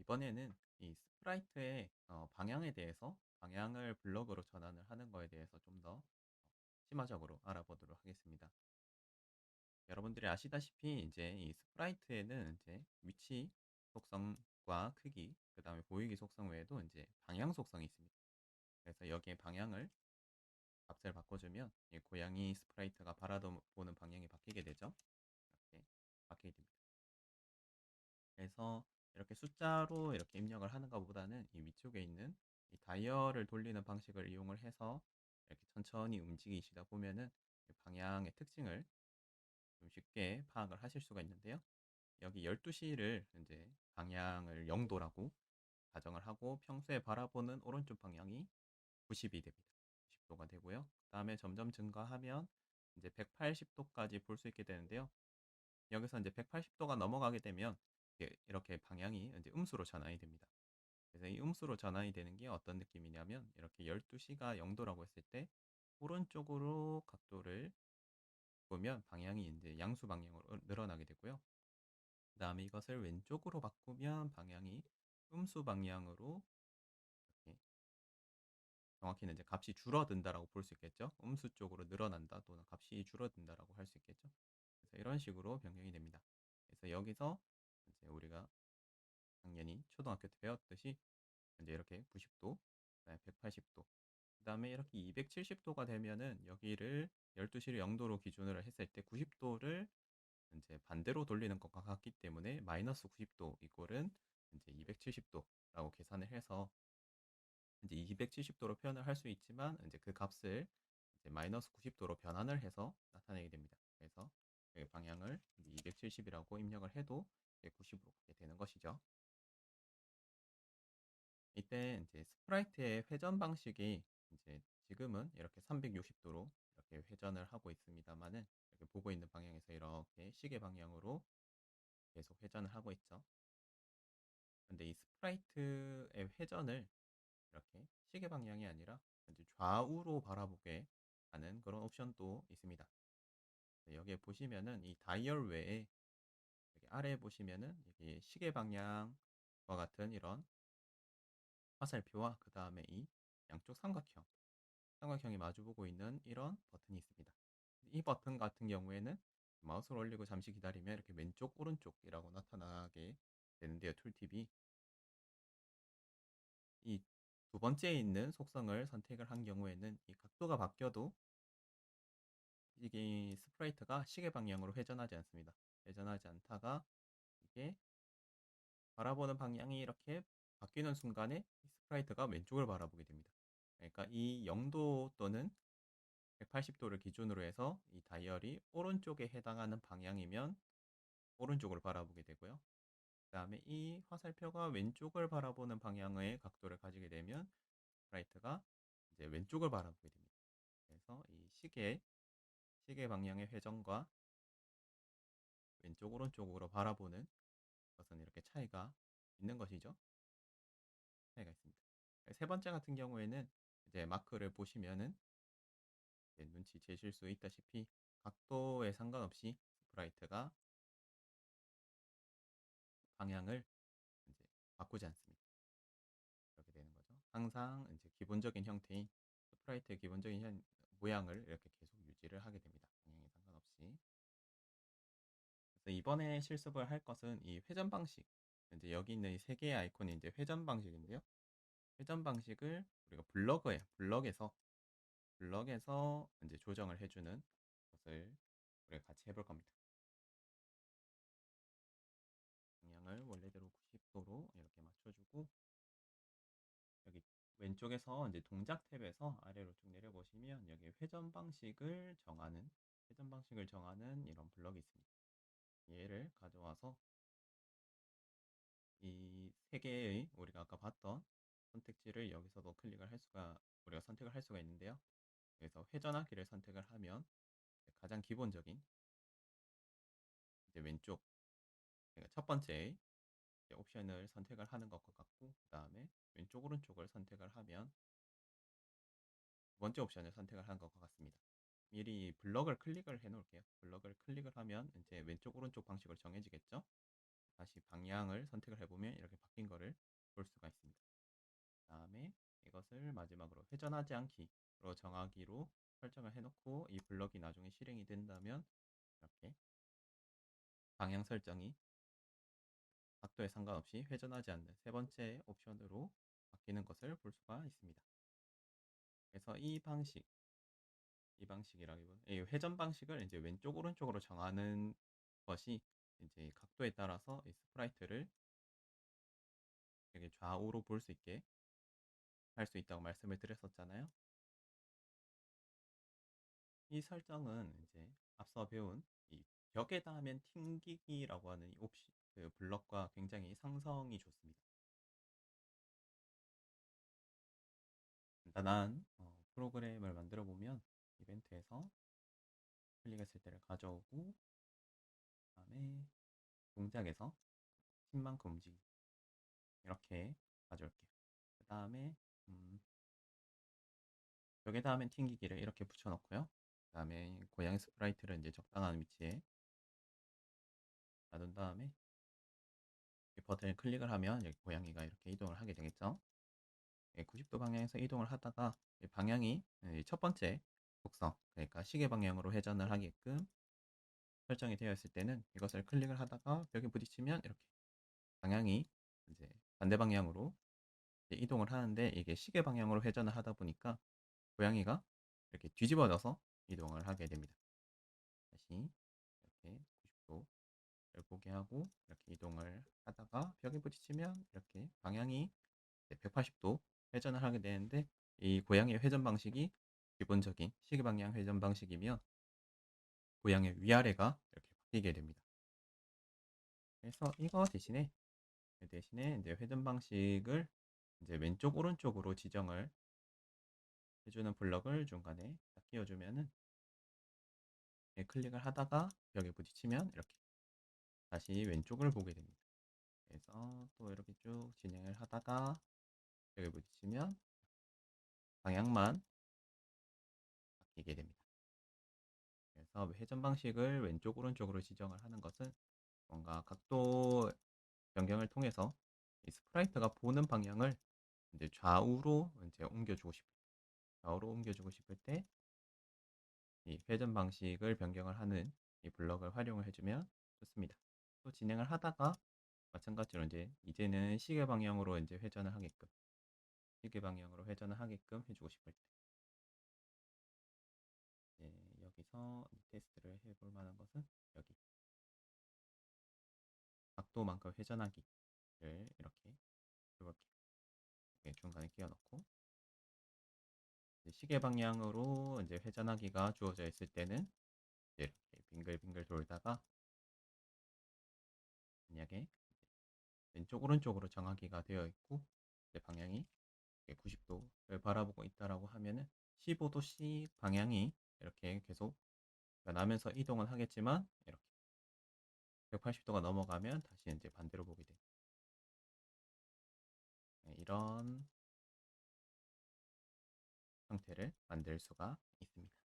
이번에는 이 스프라이트의 방향에 대해서 방향을 블럭으로 전환을 하는 거에 대해서 좀 더 심화적으로 알아보도록 하겠습니다. 여러분들이 아시다시피 이제 이 스프라이트에는 이제 위치 속성과 크기, 그다음에 보이기 속성 외에도 이제 방향 속성이 있습니다. 그래서 여기에 방향을 값을 바꿔주면 이 고양이 스프라이트가 바라보는 방향이 바뀌게 되죠. 이렇게 바뀌게 됩니다. 그래서 이렇게 숫자로 이렇게 입력을 하는 것보다는 이 위쪽에 있는 이 다이얼을 돌리는 방식을 이용을 해서 이렇게 천천히 움직이시다 보면은 이 방향의 특징을 좀 쉽게 파악을 하실 수가 있는데요. 여기 12시를 이제 방향을 0도라고 가정을 하고 평소에 바라보는 오른쪽 방향이 90이 됩니다. 90도가 되고요. 그다음에 점점 증가하면 이제 180도까지 볼 수 있게 되는데요. 여기서 이제 180도가 넘어가게 되면 이렇게 방향이 이제 음수로 전환이 됩니다. 그래서 이 음수로 전환이 되는 게 어떤 느낌이냐면 이렇게 12시가 0도라고 했을 때 오른쪽으로 각도를 보면 방향이 이제 양수 방향으로 늘어나게 되고요. 그다음에 이것을 왼쪽으로 바꾸면 방향이 음수 방향으로 이렇게 정확히는 이제 값이 줄어든다라고 볼 수 있겠죠. 음수 쪽으로 늘어난다 또는 값이 줄어든다라고 할 수 있겠죠. 그래서 이런 식으로 변경이 됩니다. 그래서 여기서 이제 우리가 당연히 초등학교 때 배웠듯이 이제 이렇게 90도, 그다음에 180도, 그다음에 이렇게 270도가 되면은 여기를 12시를 0도로 기준으로 했을 때 90도를 이제 반대로 돌리는 것과 같기 때문에 마이너스 90도 이꼴은 이제 270도라고 계산을 해서 이제 270도로 표현을 할 수 있지만 이제 그 값을 이제 마이너스 90도로 변환을 해서 나타내게 됩니다. 그래서 여기 방향을 270이라고 입력을 해도 90으로 가게 되는 것이죠. 이때 이제 스프라이트의 회전 방식이 이제 지금은 이렇게 360도로 이렇게 회전을 하고 있습니다만은 이렇게 보고 있는 방향에서 이렇게 시계 방향으로 계속 회전을 하고 있죠. 근데 이 스프라이트의 회전을 이렇게 시계 방향이 아니라 이제 좌우로 바라보게 하는 그런 옵션도 있습니다. 네, 여기에 보시면은 이 다이얼 외에 여기 아래에 보시면은 여기 시계 방향과 같은 이런 화살표와 그 다음에 이 양쪽 삼각형이 마주보고 있는 이런 버튼이 있습니다. 이 버튼 같은 경우에는 마우스를 올리고 잠시 기다리면 이렇게 왼쪽, 오른쪽이라고 나타나게 되는데요. 툴팁이 이 두 번째에 있는 속성을 선택을 한 경우에는 이 각도가 바뀌어도 이게 스프라이트가 시계 방향으로 회전하지 않습니다. 회전하지 않다가 이게 바라보는 방향이 이렇게 바뀌는 순간에 이 스프라이트가 왼쪽을 바라보게 됩니다. 그러니까 이 0도 또는 180도를 기준으로 해서 이 다이얼이 오른쪽에 해당하는 방향이면 오른쪽을 바라보게 되고요. 그다음에 이 화살표가 왼쪽을 바라보는 방향의 각도를 가지게 되면 스프라이트가 이제 왼쪽을 바라보게 됩니다. 그래서 이 시계 방향의 회전과 왼쪽 오른쪽으로 바라보는 것은 이렇게 차이가 있는 것이죠. 차이가 있습니다. 세 번째 같은 경우에는 이제 마크를 보시면은 눈치채실 수 있다시피 각도에 상관없이 스프라이트가 방향을 이제 바꾸지 않습니다. 이렇게 되는 거죠. 항상 이제 기본적인 형태인 스프라이트의 기본적인 모양을 이렇게 계속 유지를 하게 됩니다. 방향에 상관없이. 그래서 이번에 실습을 할 것은 이 회전 방식. 이제 여기 있는 이 세 개의 아이콘이 이제 회전 방식인데요. 회전 방식을 우리가 블럭에서 이제 조정을 해주는 것을 우리가 같이 해볼 겁니다. 방향을 원래대로 90도로 이렇게 맞춰주고 여기 왼쪽에서 이제 동작 탭에서 아래로 쭉 내려보시면 여기 회전 방식을 정하는 이런 블럭이 있습니다. 얘를 가져와서 이 세 개의 우리가 아까 봤던 선택지를 여기서도 우리가 선택을 할 수가 있는데요. 여기서 회전하기를 선택을 하면 가장 기본적인 이제 왼쪽 그러니까 첫 번째 옵션을 선택을 하는 것과 같고 그 다음에 왼쪽 오른쪽을 선택을 하면 두 번째 옵션을 선택을 한 것과 같습니다. 미리 블럭을 클릭을 해 놓을게요. 블럭을 클릭을 하면 이제 왼쪽 오른쪽 방식으로 정해지겠죠. 다시 방향을 선택을 해보면 이렇게 바뀐 거를 볼 수가 있습니다. 다음에 이것을 마지막으로 회전하지 않기로 정하기로 설정을 해놓고 이 블럭이 나중에 실행이 된다면 이렇게 방향 설정이 각도에 상관없이 회전하지 않는 세 번째 옵션으로 바뀌는 것을 볼 수가 있습니다. 그래서 이 방식이라기보다 이 회전 방식을 이제 왼쪽 오른쪽으로 정하는 것이 이제 각도에 따라서 이 스프라이트를 이렇게 좌우로 볼 수 있게 할 수 있다고 말씀을 드렸었잖아요. 이 설정은 이제 앞서 배운 이 벽에 닿으면 튕기기라고 하는 이 옵션 그 블럭과 굉장히 상성이 좋습니다. 간단한 프로그램을 만들어 보면 이벤트에서 클릭했을 때를 가져오고 그다음에 동작에서 팀만큼 움직이기 이렇게 가져올게요. 그 다음에 벽에 닿으면 튕기기를 이렇게 붙여놓고요. 그 다음에 고양이 스프라이트를 이제 적당한 위치에 놔둔 다음에 이 버튼을 클릭을 하면 여기 고양이가 이렇게 이동을 하게 되겠죠. 90도 방향에서 이동을 하다가 방향이 첫 번째 곡선, 그러니까 시계 방향으로 회전을 하게끔 설정이 되어 있을 때는 이것을 클릭을 하다가 벽에 부딪히면 이렇게 방향이 이제 반대 방향으로 이제 이동을 하는데 이게 시계 방향으로 회전을 하다 보니까 고양이가 이렇게 뒤집어져서 이동을 하게 됩니다. 다시 이렇게 90도를 보게 하고 이렇게 이동을 하다가 벽에 부딪히면 이렇게 방향이 180도 회전을 하게 되는데 이 고양이의 회전 방식이 기본적인 시계 방향 회전 방식이며 고양이의 위아래가 이렇게 바뀌게 됩니다. 그래서 이거 대신에 이제 회전 방식을 이제 왼쪽 오른쪽으로 지정을 해주는 블럭을 중간에 딱 끼워주면은 클릭을 하다가 벽에 부딪히면 이렇게 다시 왼쪽을 보게 됩니다. 그래서 또 이렇게 쭉 진행을 하다가 벽에 부딪히면 방향만 바뀌게 됩니다. 그래서 회전 방식을 왼쪽 오른쪽으로 지정을 하는 것은 뭔가 각도 변경을 통해서 이 스프라이트가 보는 방향을 이제 좌우로 이제 좌우로 옮겨주고 싶을 때 이 회전 방식을 변경을 하는 이 블럭을 활용을 해주면 좋습니다. 또 진행을 하다가 마찬가지로 이제는 시계 방향으로 회전을 하게끔 해주고 싶을 때 여기서 테스트를 해볼 만한 것은 여기 각도만큼 회전하기를 이렇게 해볼게요. 중간에 끼워 넣고 시계 방향으로 이제 회전하기가 주어져 있을 때는 이렇게 빙글빙글 돌다가 만약에 왼쪽 오른쪽으로 정하기가 되어 있고 방향이 90도를 바라보고 있다라고 하면은 15도씩 방향이 이렇게 계속 나면서 이동은 하겠지만 이렇게 180도가 넘어가면 다시 이제 반대로 보게 돼요. 이런 형태를 만들 수가 있습니다.